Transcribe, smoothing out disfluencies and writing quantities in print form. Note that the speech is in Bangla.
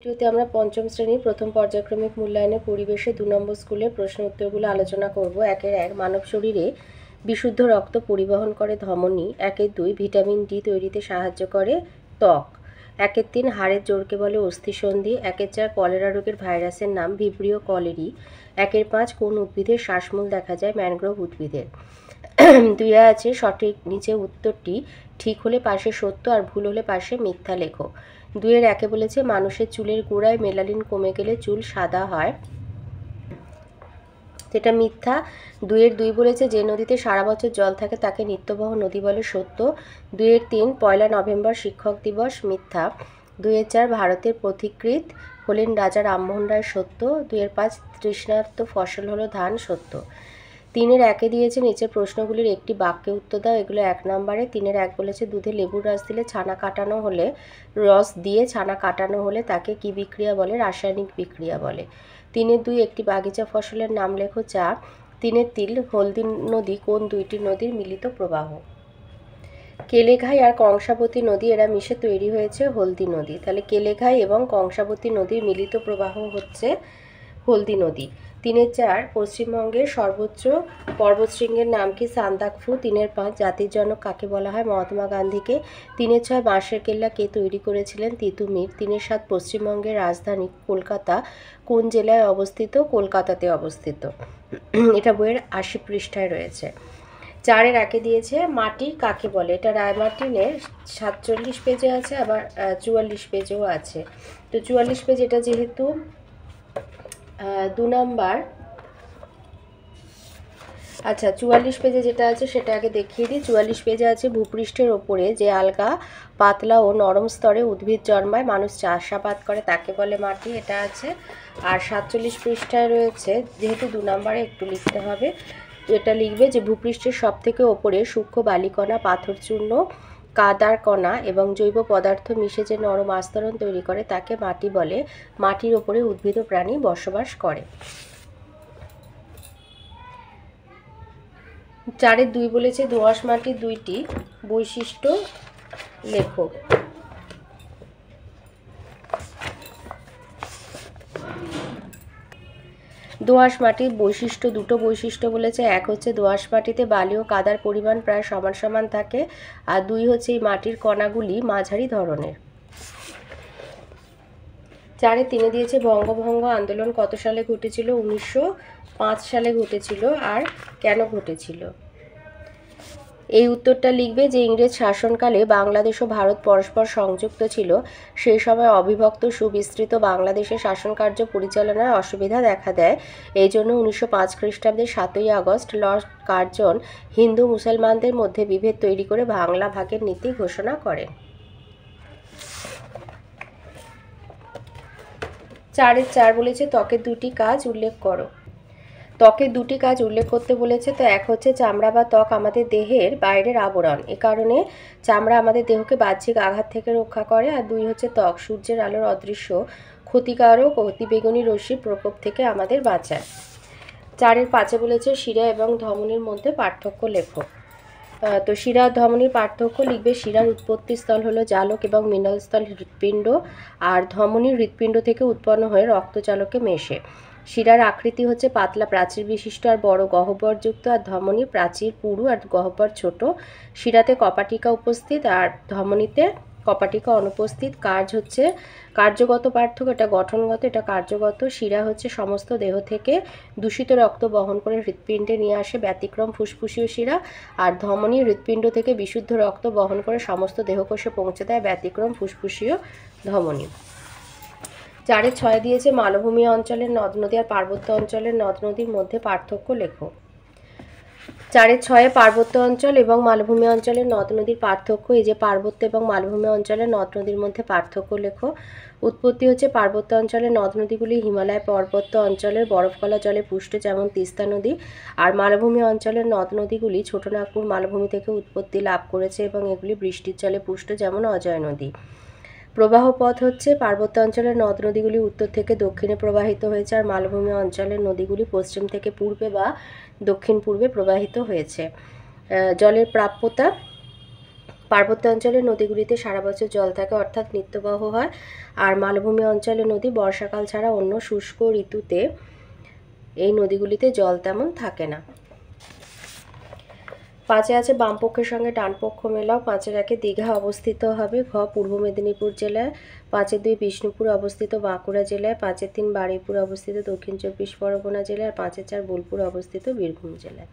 ভিডিওতে আমরা পঞ্চম শ্রেণীর প্রথম পর্যায়ক্রমিক মূল্যায়নে পরিবেশে 2 নম্বর স্কুলের প্রশ্ন উত্তরগুলো আলোচনা করব। 1 মানব শরীরে বিশুদ্ধ রক্ত পরিবহন করে ধমনী। 2 ভিটামিন ডি তৈরিতে সাহায্য করে ত্বক। 3 হাড়ের জোরকে বলে অস্থিসন্ধি। 4 কলেরা রোগের ভাইরাসের নাম ভিব্রিও কলেরি। 5 কোন উদ্ভিদের শ্বাসমূল দেখা যায়? ম্যানগ্রোভ উদ্ভিদের। 2 আছে সঠিক নিচে উত্তরটি ঠিক হলে পাশে সত্য আর ভুল হলে পাশে মিথ্যা লেখো। 2 বলেছে মানুষের চুলের গোড়ায় মেলানিন কমে গেলে চুল সাদা হয়, যেটা মিথ্যা। 2 বলেছে যে নদীতে সারা বছর জল থাকে তাকে নিত্যবহ নদী বলে, সত্য। 3 পয়লা নভেম্বর শিক্ষক দিবস, মিথ্যা। 4 ভারতের পথিকৃৎ হলেন রাজা রামমোহন রায়, সত্য। 5 তৃষ্ণার্ত ফসল হলো ধান, সত্য। 3 দিয়েছে নিচের প্রশ্নগুলির একটি বাক্যে উত্তর দাও। এগুলো 1 নম্বরে। 3 বলেছে দুধে লেবুর রস দিলে ছানা কাটানো হলে ছানা কাটানো হলে তাকে কি বিক্রিয়া বলে? রাসায়নিক বিক্রিয়া বলে। 2 একটি বাগিচা ফসলের নাম লেখো। চা। 3 হলদি নদী কোন দুইটি নদীর মিলিত প্রবাহ? কেলেঘাই আর কংসাবতী নদী এরা মিশে তৈরি হয়েছে হলদি নদী। তাহলে কেলেঘাই এবং কংসাবতী নদীর মিলিত প্রবাহ হচ্ছে হলদি নদী। 4 পশ্চিমবঙ্গের সর্বোচ্চ পর্বতশৃঙ্গের নাম কি? সান্দাকফু। 5 জাতির জনক কাকে বলা হয়? মহাত্মা গান্ধীকে। 6 বাঁশের কেল্লা কে তৈরি করেছিলেন? তিতুমির। 7 পশ্চিমবঙ্গের রাজধানী কলকাতা কোন জেলায় অবস্থিত? কলকাতাতে অবস্থিত। এটা বইয়ের 80 পৃষ্ঠায় রয়েছে। 4 দিয়েছে মাটি কাকে বলে? এটা রায়মার্টিনের 47 পেজে আছে, আবার 44 পেজেও আছে। তো 44 পেজ, এটা যেহেতু 2 নম্বর, আচ্ছা 44 পেজে যেটা আছে সেটা আগে দেখিয়ে দিই। 44 পেজে আছে ভূপৃষ্ঠের ওপরে যে আলগা পাতলা ও নরম স্তরে উদ্ভিদ জন্মায়, মানুষ চাষাবাদ করে, তাকে বলে মাটি, এটা আছে। আর 47 পৃষ্ঠায় রয়েছে, যেহেতু 2 নম্বরে একটু লিখতে হবে, এটা লিখবে যে ভূপৃষ্ঠের সবথেকে ওপরে সূক্ষ্ম বালিকণা, পাথরচূর্ণ, কাদার কণা এবং জৈব পদার্থ মিশে যে নরম আস্তরণ তৈরি করে তাকে মাটি বলে। মাটির ওপরে উদ্ভিদ ও প্রাণী বসবাস করে। 2 বলেছে দোআঁশ মাটির 2টি বৈশিষ্ট্য লেখো। দোআঁশ মাটির বৈশিষ্ট্য, 2টো বৈশিষ্ট্য বলেছে। 1 হচ্ছে দোআঁশ মাটিতে বালি ও কাদার পরিমাণ প্রায় সমান সমান থাকে, আর 2 হচ্ছে এই মাটির কণাগুলি মাঝারি ধরনের। 4 দিয়েছে বঙ্গভঙ্গ আন্দোলন কত সালে ঘটেছিল? 1905 সালে ঘটেছিল। আর কেন ঘটেছিল? এই উত্তরটা লিখবে যে ইংরেজ শাসনকালে বাংলাদেশ ও ভারত পরস্পর সংযুক্ত ছিল। সেই সময় অবিভক্ত সুবিস্তৃত বাংলাদেশের শাসনকার্য পরিচালনায় অসুবিধা দেখা দেয়। এই জন্য 1905 খ্রিস্টাব্দের 7ই আগস্ট লর্ড কার্জন হিন্দু মুসলমানদের মধ্যে বিভেদ তৈরি করে বাংলা ভাগের নীতি ঘোষণা করেন। 4 বলেছে ত্বকের 2টি কাজ উল্লেখ করো। ত্বকের 2টি কাজ উল্লেখ করতে বলেছে। তো 1 হচ্ছে চামড়া বা ত্বক আমাদের দেহের বাইরের আবরণ, এ কারণে চামড়া আমাদের দেহকে বাহ্যিক আঘাত থেকে রক্ষা করে। আর 2 হচ্ছে ত্বক সূর্যের আলোর অদৃশ্য ক্ষতিকারক অতিবেগুনি রশ্মির প্রকোপ থেকে আমাদের বাঁচায়। 5 বলেছে শিরা এবং ধমনীর মধ্যে পার্থক্য লেখো। তো শিরা আর ধমনীর পার্থক্য লিখবে। শিরার উৎপত্তি স্থল হলো জালক এবং মিনলস্থল হৃৎপিণ্ড, আর ধমনী হৃৎপিণ্ড থেকে উৎপন্ন হয়ে রক্তচালকে মেশে। শিরার আকৃতি হচ্ছে পাতলা প্রাচীর বিশিষ্ট আর বড় গহ্বরযুক্ত, আর ধমনী প্রাচীর পুরু আর গহ্বর ছোট। শিরাতে কপাটিকা উপস্থিত আর ধমনীতে কপাটিকা অনুপস্থিত। কার্যগত পার্থক্য, এটা গঠনগত, এটা কার্যগত। শিরা হচ্ছে সমস্ত দেহ থেকে দূষিত রক্ত বহন করে হৃৎপিণ্ডে নিয়ে আসে, ব্যতিক্রম ফুসফুসীয় শিরা। আর ধমনী হৃৎপিণ্ড থেকে বিশুদ্ধ রক্ত বহন করে সমস্ত দেহকোষে পৌঁছে দেয়, ব্যতিক্রম ফুসফুসীয় ধমনী। 6 দিয়েছে মালভূমি অঞ্চলের নদ নদী আর পার্বত্য অঞ্চলের নদ নদীর মধ্যে পার্থক্য লেখো। 6 পার্বত্য অঞ্চল এবং মালভূমি অঞ্চলের নদ নদীর পার্থক্য। এই যে পার্বত্য এবং মালভূমি অঞ্চলের নদ নদীর মধ্যে পার্থক্য লেখো। উৎপত্তি হচ্ছে পার্বত্য অঞ্চলের নদ নদীগুলি হিমালয় পার্বত্য অঞ্চলের বরফগলা জলে পুষ্ট, যেমন তিস্তা নদী। আর মালভূমি অঞ্চলের নদ নদীগুলি ছোটনাগপুর মালভূমি থেকে উৎপত্তি লাভ করেছে এবং এগুলি বৃষ্টির জলে পুষ্ট, যেমন অজয় নদী। প্রবাহ পথ হচ্ছে পার্বত্য অঞ্চলের নদ নদীগুলি উত্তর থেকে দক্ষিণে প্রবাহিত হয়েছে, আর মালভূমি অঞ্চলের নদীগুলি পশ্চিম থেকে পূর্বে বা দক্ষিণ পূর্বে প্রবাহিত হয়েছে। জলের প্রাপ্যতা, পার্বত্য অঞ্চলের নদীগুলিতে সারা বছর জল থাকে, অর্থাৎ নিত্যবহ হয়। আর মালভূমি অঞ্চলের নদী বর্ষাকাল ছাড়া অন্য শুষ্ক ঋতুতে এই নদীগুলিতে জল তেমন থাকে না। 5 আছে বামপক্ষের সঙ্গে ডানপক্ষ মেলাও। 5-1 দীঘা অবস্থিত হবে। ঘ পূর্ব মেদিনীপুর জেলায়। 5-2 বিষ্ণুপুর অবস্থিত বাঁকুড়া জেলায়। 5-3 বারুইপুর অবস্থিত দক্ষিণ 24 পরগনা জেলায়। আর 5-4 বোলপুর অবস্থিত বীরভূম জেলায়।